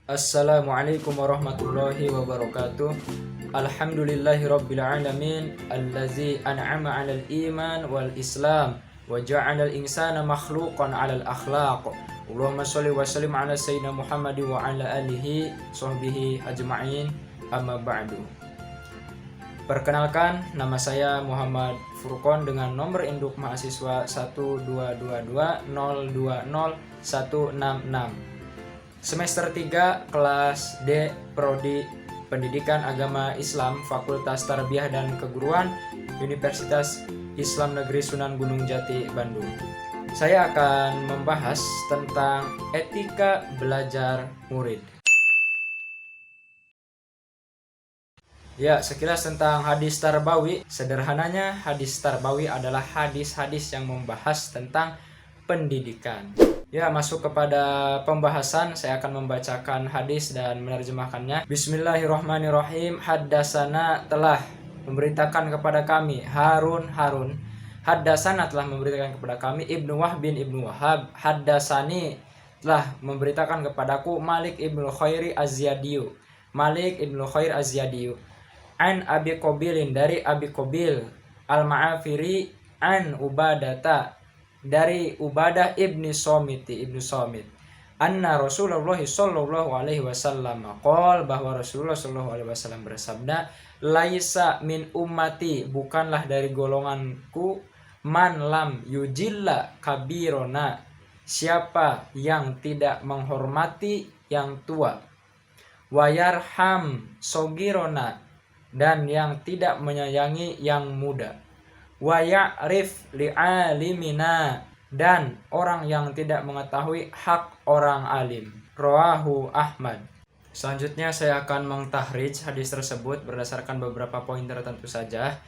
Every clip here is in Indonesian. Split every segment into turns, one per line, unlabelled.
Assalamualaikum warahmatullahi wabarakatuh. Alhamdulillahirabbil alamin allazi an'ama 'alal iman wal islam wa ja'alal insana makhluqan 'alal akhlaq. Allahumma shalli wa sallim 'ala sayyidina Muhammad wa 'ala alihi sahbihi ajma'in. Amma ba'du. Perkenalkan, nama saya Muhammad Furqon dengan nomor induk mahasiswa 12220200166. Semester 3 kelas D Prodi Pendidikan Agama Islam Fakultas Tarbiyah dan Keguruan Universitas Islam Negeri Sunan Gunung Jati, Bandung. Saya akan membahas tentang etika belajar murid. Ya, sekilas tentang hadis tarbawi. Sederhananya, hadis tarbawi adalah hadis-hadis yang membahas tentang pendidikan. Ya, masuk kepada pembahasan, saya akan membacakan hadis dan menerjemahkannya. Bismillahirrahmanirrahim. Haddasana telah memberitakan kepada kami Harun. Haddasana telah memberitakan kepada kami Ibnu Wahb bin Ibnu Wahab. Haddasani telah memberitakan kepadaku Malik ibnu Khairi Az-Ziyadiyu. An Abi Qabilin, dari Abi Qabil Al-Ma'afiri, an Ubadata, dari Ubadah ibni Somit. Anna Rasulullah sallallahu alaihi wasallam qol, bahwa Rasulullah sallallahu alaihi wasallam bersabda, laisa min ummati, bukanlah dari golonganku, man lam yujilla kabirona, siapa yang tidak menghormati yang tua, wayarham sogirona, dan yang tidak menyayangi yang muda, wa ya'rif li'alimina, dan orang yang tidak mengetahui hak orang alim. Rawahu Ahmad. Selanjutnya saya akan mengtahrij hadis tersebut berdasarkan beberapa poin tertentu saja.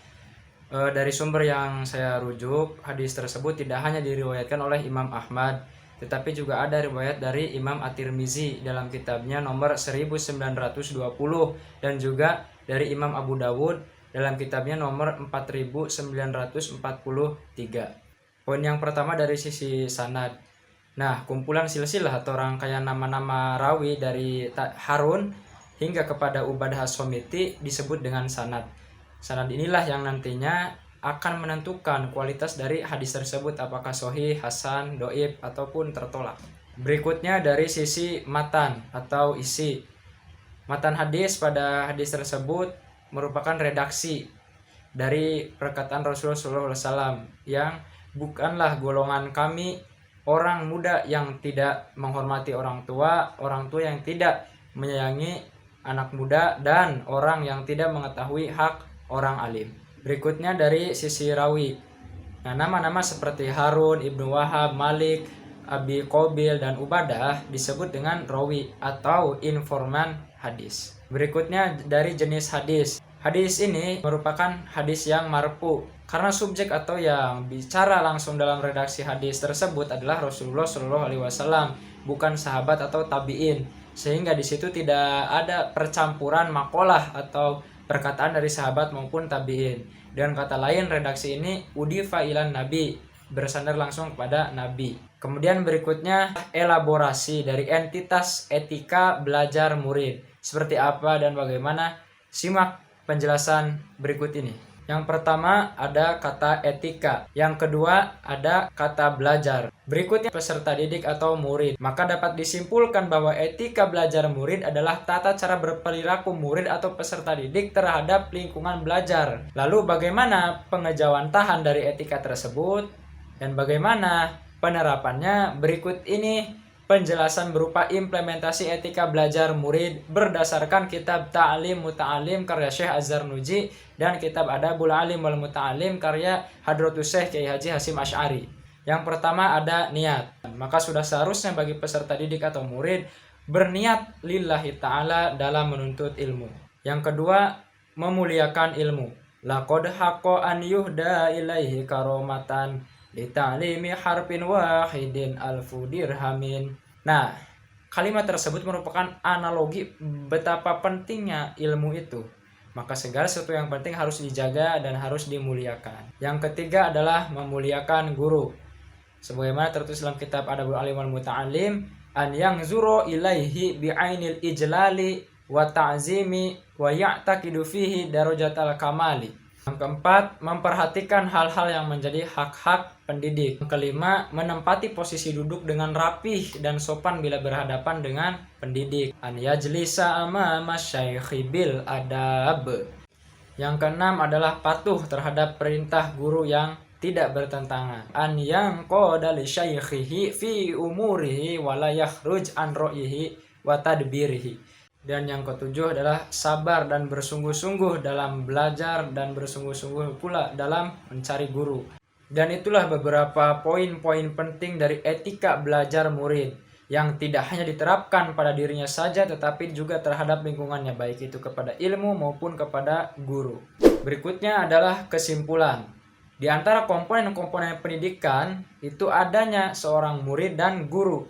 Dari sumber yang saya rujuk, hadis tersebut tidak hanya diriwayatkan oleh Imam Ahmad, tetapi juga ada riwayat dari Imam At-Tirmizi dalam kitabnya nomor 1920, dan juga dari Imam Abu Dawud dalam kitabnya nomor 4943. Poin yang pertama dari sisi sanad. Nah, kumpulan silsilah atau rangkaian nama-nama rawi dari Harun hingga kepada Ubadah As-Somiti disebut dengan sanad. Sanad inilah yang nantinya akan menentukan kualitas dari hadis tersebut, apakah sahih, hasan, dhaif, ataupun tertolak. Berikutnya dari sisi matan atau isi. Matan hadis pada hadis tersebut merupakan redaksi dari perkataan Rasulullah SAW yang bukanlah golongan kami orang muda yang tidak menghormati orang tua yang tidak menyayangi anak muda, dan orang yang tidak mengetahui hak orang alim. Berikutnya dari sisi rawi. Nah, nama-nama seperti Harun, Ibnu Wahab, Malik, Abi Qabil, dan Ubadah disebut dengan rawi atau informan hadis. Berikutnya dari jenis hadis. Hadis ini merupakan hadis yang marfu karena subjek atau yang bicara langsung dalam redaksi hadis tersebut adalah Rasulullah Shallallahu Alaihi Wasallam, bukan sahabat atau tabiin, sehingga di situ tidak ada percampuran makalah atau perkataan dari sahabat maupun tabiin. Dengan kata lain, redaksi ini udifa ilan nabi, bersandar langsung kepada nabi. Kemudian berikutnya elaborasi dari entitas etika belajar murid. Seperti apa dan bagaimana? Simak penjelasan berikut ini. Yang pertama ada kata etika, yang kedua ada kata belajar. Berikutnya peserta didik atau murid. Maka dapat disimpulkan bahwa etika belajar murid adalah tata cara berperilaku murid atau peserta didik terhadap lingkungan belajar. Lalu bagaimana pengejawantahan dari etika tersebut dan bagaimana penerapannya? Berikut ini penjelasan berupa implementasi etika belajar murid berdasarkan kitab Ta'lim Muta'alim karya Syekh Az-Zarnuji dan kitab Adabul Alim wal Muta'alim karya Hadratus Syekh Kiai Haji Hasyim Asy'ari. Yang pertama ada niat. Maka sudah seharusnya bagi peserta didik atau murid berniat lillahi ta'ala dalam menuntut ilmu. Yang kedua, memuliakan ilmu. Laqad haqqa an yuhda ilaihi karomatan lita'limi harfin wahidin alfu dirhamin. Nah, kalimat tersebut merupakan analogi betapa pentingnya ilmu itu. Maka segala sesuatu yang penting harus dijaga dan harus dimuliakan. Yang ketiga adalah memuliakan guru. Sebagaimana tertulis dalam kitab Adabul Alim wal Muta'alim, an yanzuru ilaihi bi'ainil ijlali wa ta'zimi wa ya'taqidu fihi darajatal kamali. Yang keempat, memperhatikan hal-hal yang menjadi hak-hak pendidik. Yang kelima, menempati posisi duduk dengan rapih dan sopan bila berhadapan dengan pendidik. An yajlisa amama syaikhi bil adab. Yang keenam adalah patuh terhadap perintah guru yang tidak bertentangan. An yang qada li syaikhihi fi umurihi wa la yakhruj an ra'yihi wa tadbirihi. Dan yang ketujuh adalah sabar dan bersungguh-sungguh dalam belajar dan bersungguh-sungguh pula dalam mencari guru. Dan itulah beberapa poin-poin penting dari etika belajar murid yang tidak hanya diterapkan pada dirinya saja tetapi juga terhadap lingkungannya, baik itu kepada ilmu maupun kepada guru. Berikutnya adalah kesimpulan. Di antara komponen-komponen pendidikan itu adanya seorang murid dan guru.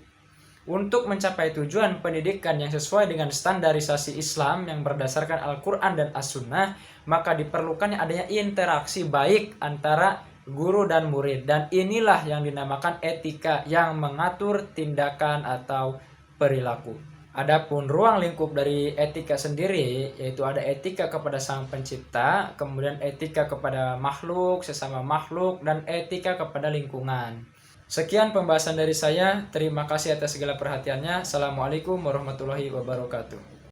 Untuk mencapai tujuan pendidikan yang sesuai dengan standarisasi Islam yang berdasarkan Al-Quran dan As-Sunnah, maka diperlukan adanya interaksi baik antara guru dan murid. Dan inilah yang dinamakan etika yang mengatur tindakan atau perilaku. Adapun ruang lingkup dari etika sendiri, yaitu ada etika kepada Sang Pencipta, kemudian etika kepada makhluk, sesama makhluk, dan etika kepada lingkungan. Sekian pembahasan dari saya. Terima kasih atas segala perhatiannya. Assalamualaikum warahmatullahi wabarakatuh.